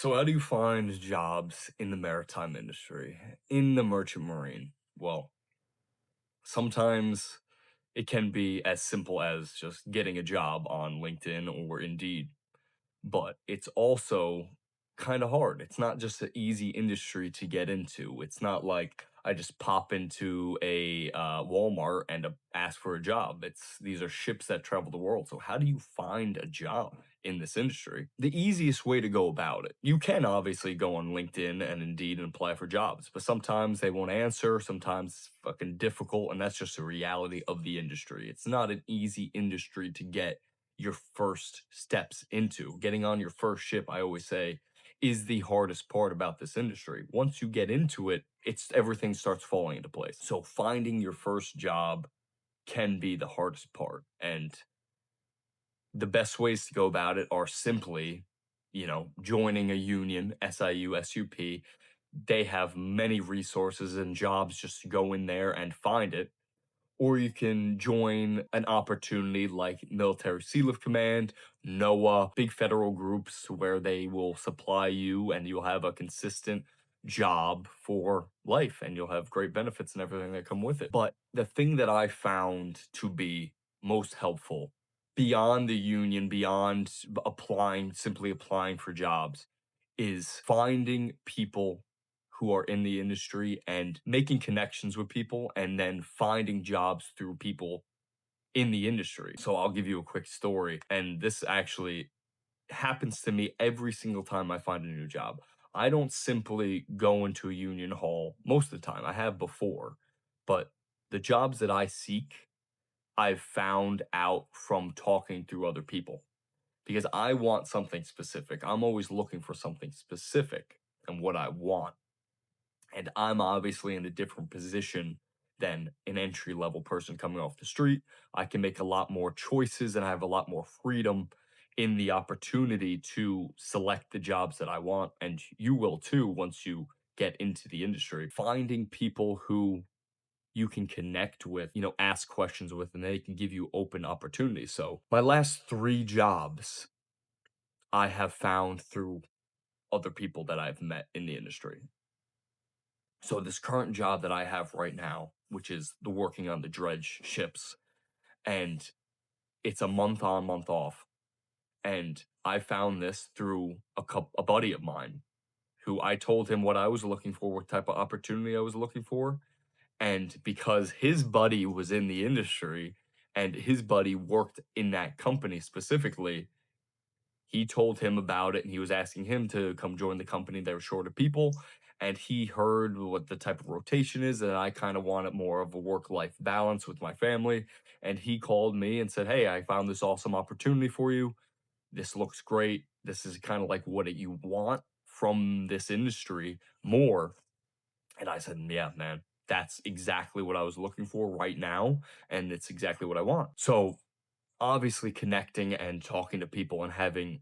So, how do you find jobs in the maritime industry, in the merchant marine? Well, sometimes it can be as simple as just getting a job on LinkedIn or Indeed, but it's also kind of hard. It's not just an easy industry to get into. It's not like I just pop into a Walmart and ask for a job. These are ships that travel the world. So how do you find a job in this industry? The easiest way to go about it, you can obviously go on LinkedIn and Indeed and apply for jobs, but sometimes they won't answer. Sometimes it's fucking difficult, and that's just the reality of the industry. It's not an easy industry to get your first steps into. Getting on your first ship, I always say, is the hardest part about this industry. Once you get into it, it's everything starts falling into place. So finding your first job can be the hardest part. And the best ways to go about it are simply, joining a union, SIU, SUP. They have many resources and jobs, just to go in there and find it, or you can join an opportunity like Military Sealift Command, NOAA, big federal groups where they will supply you and you'll have a consistent job for life and you'll have great benefits and everything that come with it. But the thing that I found to be most helpful beyond the union, beyond simply applying for jobs, is finding people who are in the industry and making connections with people and then finding jobs through people in the industry. So I'll give you a quick story. And this actually happens to me every single time I find a new job. I don't simply go into a union hall most of the time. I have before, but the jobs that I seek, I've found out from talking through other people because I want something specific. I'm always looking for something specific and what I want. And I'm obviously in a different position than an entry level person coming off the street. I can make a lot more choices and I have a lot more freedom in the opportunity to select the jobs that I want. And you will too once you get into the industry. Finding people who you can connect with, ask questions with, and they can give you open opportunities. So, my last three jobs I have found through other people that I've met in the industry. So this current job that I have right now, which is the working on the dredge ships, and it's a month on, month off. And I found this through a buddy of mine who I told him what I was looking for, what type of opportunity I was looking for. And because his buddy was in the industry and his buddy worked in that company specifically, he told him about it and he was asking him to come join the company. They were short of people. And he heard what the type of rotation is. And I kind of wanted more of a work life balance with my family. And he called me and said, "Hey, I found this awesome opportunity for you. This looks great. This is kind of like what you want from this industry more." And I said, "Yeah, man, that's exactly what I was looking for right now. And it's exactly what I want." So obviously, connecting and talking to people and having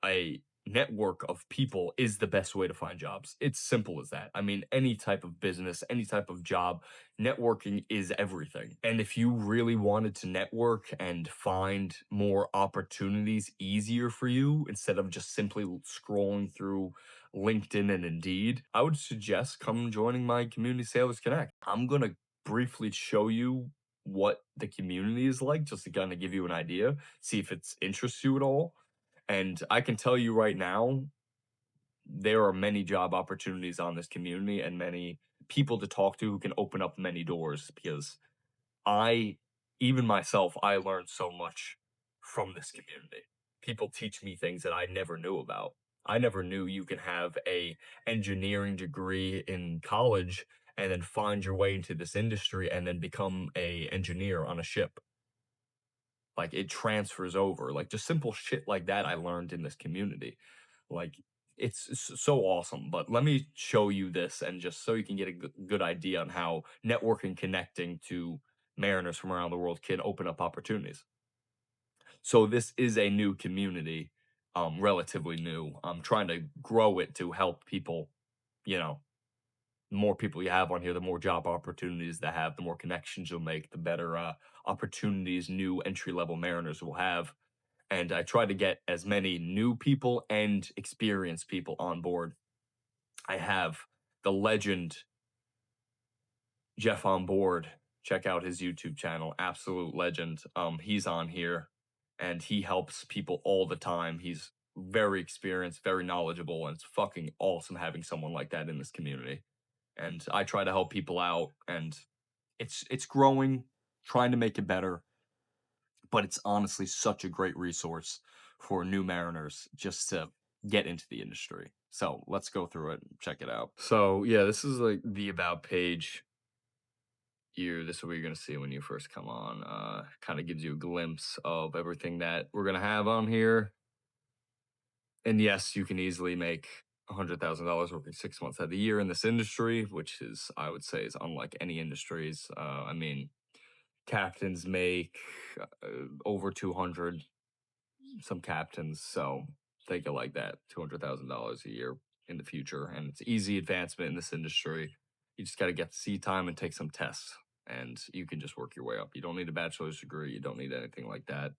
a network of people is the best way to find jobs. It's simple as that. I mean, any type of business, any type of job, networking is everything. And if you really wanted to network and find more opportunities easier for you instead of just simply scrolling through LinkedIn and Indeed, I would suggest come joining my Community Sailors Connect. I'm going to briefly show you what the community is like just to kind of give you an idea, see if it interests you at all. And I can tell you right now, there are many job opportunities on this community and many people to talk to who can open up many doors because I, even myself, I learned so much from this community. People teach me things that I never knew about. I never knew you can have a engineering degree in college and then find your way into this industry and then become a engineer on a ship. Like, it transfers over, like, just simple shit like that I learned in this community. Like, it's so awesome, but let me show you this and just so you can get a good idea on how networking, connecting to mariners from around the world can open up opportunities. So this is a new community, relatively new. I'm trying to grow it to help people, you know, the more people you have on here, the more job opportunities they have, the more connections you'll make, the better opportunities new entry level mariners will have. And I try to get as many new people and experienced people on board. I have the legend Jeff on board. Check out his YouTube channel, absolute legend. He's on here and he helps people all the time. He's very experienced, very knowledgeable, and it's fucking awesome having someone like that in this community. And I try to help people out, and it's growing, trying to make it better, but it's honestly such a great resource for new mariners just to get into the industry. So let's go through it and check it out. So yeah, this is like the about page. This is what you're gonna see when you first come on. Kind of gives you a glimpse of everything that we're gonna have on here. And yes, you can easily make $100,000 working 6 months out of the year in this industry, which is, I would say, is unlike any industries. I mean, captains make over 200, some captains. So think of like that, $200,000 a year in the future. And it's easy advancement in this industry. You just got to get seat time and take some tests, and you can just work your way up. You don't need a bachelor's degree. You don't need anything like that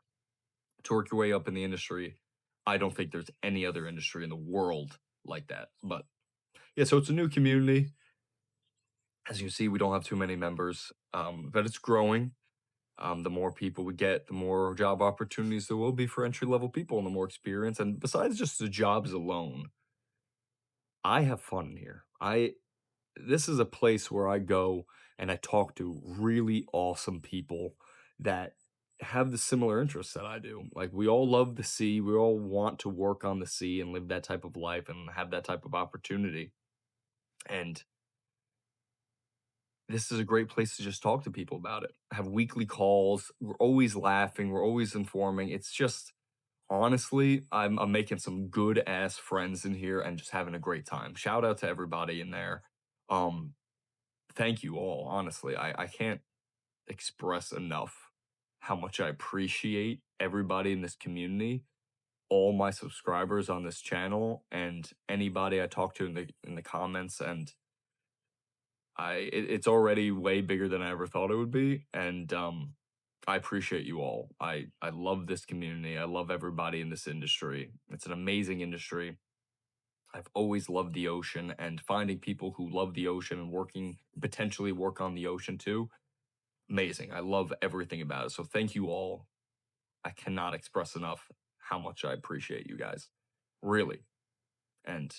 to work your way up in the industry. I don't think there's any other industry in the world like that. But yeah, so it's a new community. As you can see, we don't have too many members, but it's growing. The more people we get, the more job opportunities there will be for entry level people and the more experience. And besides just the jobs alone, I have fun here. This is a place where I go and I talk to really awesome people that have the similar interests that I do. Like we all love the sea, we all want to work on the sea and live that type of life and have that type of opportunity. And this is a great place to just talk to people about it. Have weekly calls. We're always laughing, we're always informing. It's just honestly, I'm making some good ass friends in here and just having a great time. Shout out to everybody in there. Um, Thank you all. Honestly, I can't express enough how much I appreciate everybody in this community, all my subscribers on this channel, and anybody I talk to in the comments. And it's already way bigger than I ever thought it would be. And I appreciate you all. I love this community. I love everybody in this industry. It's an amazing industry. I've always loved the ocean, and finding people who love the ocean and potentially work on the ocean too. Amazing. I love everything about it. So thank you all. I cannot express enough how much I appreciate you guys. Really. And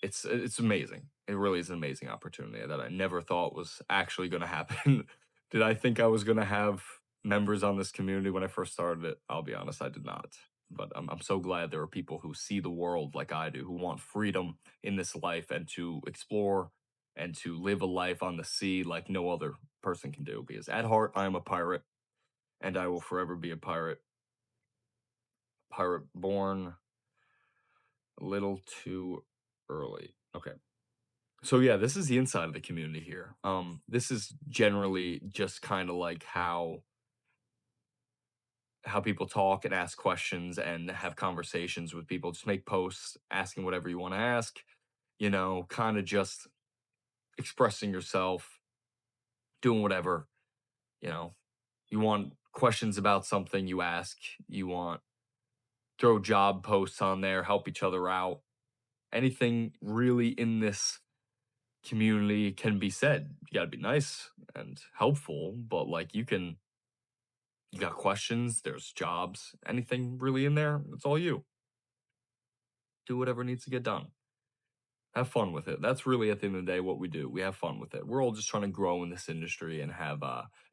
it's amazing. It really is an amazing opportunity that I never thought was actually going to happen. Did I think I was going to have members on this community when I first started it? I'll be honest, I did not. But I'm so glad there are people who see the world like I do, who want freedom in this life and to explore and to live a life on the sea like no other person can do. Because at heart, I am a pirate and I will forever be a pirate. Pirate born a little too early. Okay. So yeah, this is the inside of the community here. This is generally just kind of like how people talk and ask questions and have conversations with people. Just make posts asking whatever you want to ask, kind of just expressing yourself, doing whatever, you know. You want questions about something, you ask. You want throw job posts on there, help each other out. Anything really in this community can be said. You got to be nice and helpful, but like you got questions, there's jobs, anything really in there, it's all you. Do whatever needs to get done. Have fun with it. That's really at the end of the day what we do. We have fun with it. We're all just trying to grow in this industry and have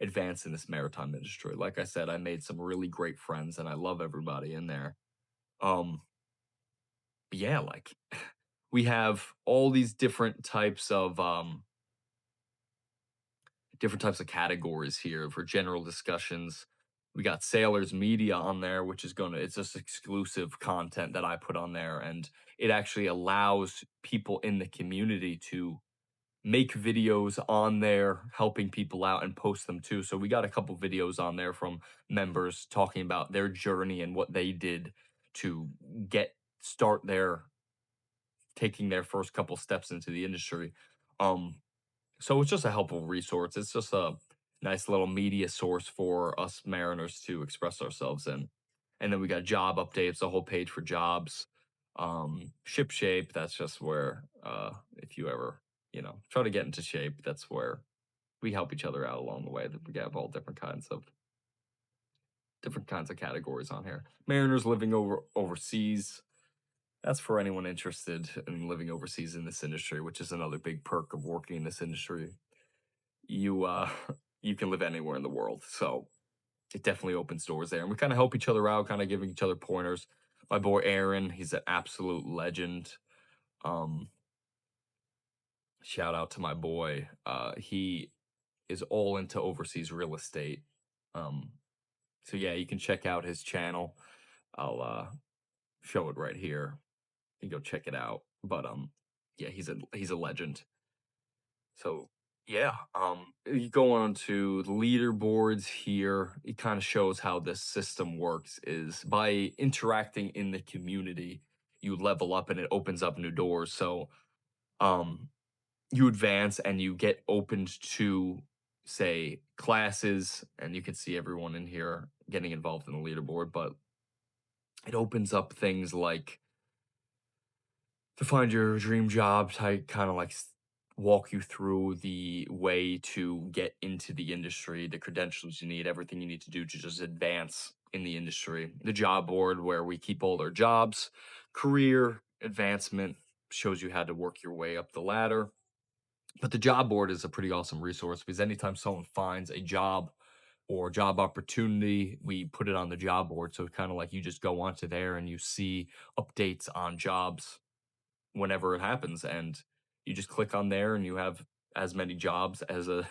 advance in this maritime industry. Like I said, I made some really great friends and I love everybody in there. Um yeah, like we have all these different types of categories here for general discussions. We got Sailors Media on there, which is it's just exclusive content that I put on there. And it actually allows people in the community to make videos on there, helping people out and post them too. So we got a couple videos on there from members talking about their journey and what they did to start taking their first couple steps into the industry. Um, so it's just a helpful resource. It's just a nice little media source for us mariners to express ourselves in. And then we got job updates, a whole page for jobs. Ship shape, that's just where if you ever, try to get into shape, that's where we help each other out along the way. That we have all different kinds of categories on here. Mariners living overseas. That's for anyone interested in living overseas in this industry, which is another big perk of working in this industry. You you can live anywhere in the world. So it definitely opens doors there. And we kind of help each other out, kind of giving each other pointers. My boy Aaron, he's an absolute legend. Um, Shout out to my boy. He is all into overseas real estate. Um, so yeah, you can check out his channel. I'll show it right here. You can go check it out. But yeah, he's a legend. So yeah, you go on to the leaderboards here. It kind of shows how this system works is by interacting in the community, you level up and it opens up new doors. So um you advance and you get opened to say classes, and you can see everyone in here getting involved in the leaderboard, but it opens up things like to find your dream job, to kind of like walk you through the way to get into the industry, the credentials you need, everything you need to do to just advance in the industry. The job board, where we keep all our jobs, career advancement, shows you how to work your way up the ladder. But the job board is a pretty awesome resource because anytime someone finds a job or job opportunity, we put it on the job board. So it's kind of like you just go onto there and you see updates on jobs whenever it happens, and you just click on there and you have as many jobs as a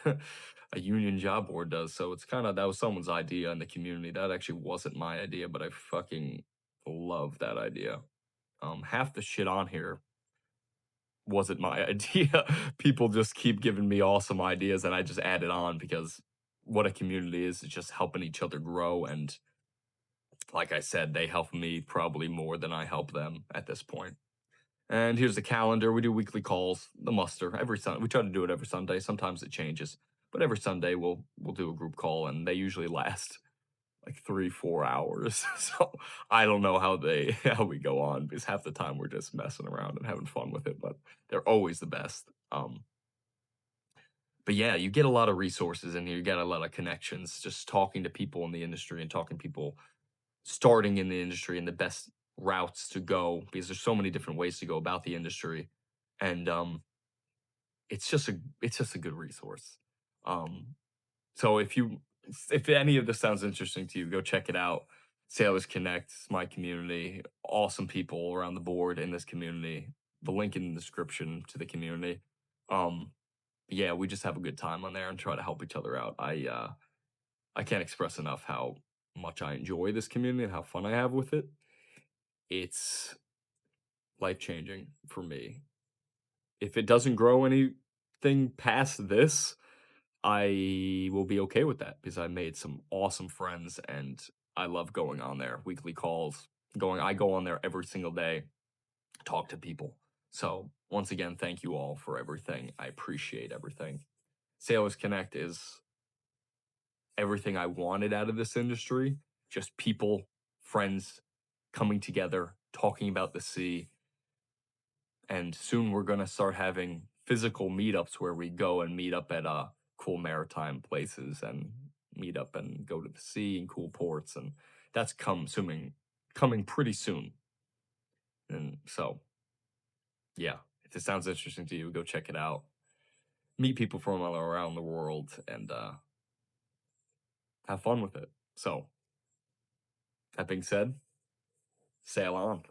a union job board does. So it's kind of that was someone's idea in the community. That actually wasn't my idea, but I fucking love that idea. Half the shit on here wasn't my idea. People just keep giving me awesome ideas and I just add it on because what a community is just helping each other grow. And like I said, they help me probably more than I help them at this point. And here's the calendar. We do weekly calls, the muster, every Sunday. We try to do it every Sunday. Sometimes it changes, but every Sunday we'll do a group call, and they usually last like 3-4 hours. So I don't know how we go on because half the time we're just messing around and having fun with it, but they're always the best. But yeah, you get a lot of resources in here. You get a lot of connections, just talking to people in the industry and talking to people starting in the industry and the best routes to go because there's so many different ways to go about the industry. And it's just a good resource. Um, so if any of this sounds interesting to you, go check it out. Sailors Connect, my community, awesome people around the board in this community. The link in the description to the community. Um, yeah, we just have a good time on there and try to help each other out. I can't express enough how much I enjoy this community and how fun I have with it. It's life changing for me. If it doesn't grow anything past this, I will be okay with that because I made some awesome friends and I love going on there. Weekly calls, I go on there every single day, talk to people. So once again, thank you all for everything. I appreciate everything. Sailors Connect is everything I wanted out of this industry. Just people, friends coming together, talking about the sea. And soon we're going to start having physical meetups where we go and meet up at cool maritime places and meet up and go to the sea and cool ports. And that's coming pretty soon. And so, yeah, if this sounds interesting to you, go check it out. Meet people from all around the world and have fun with it. So, that being said, sail on.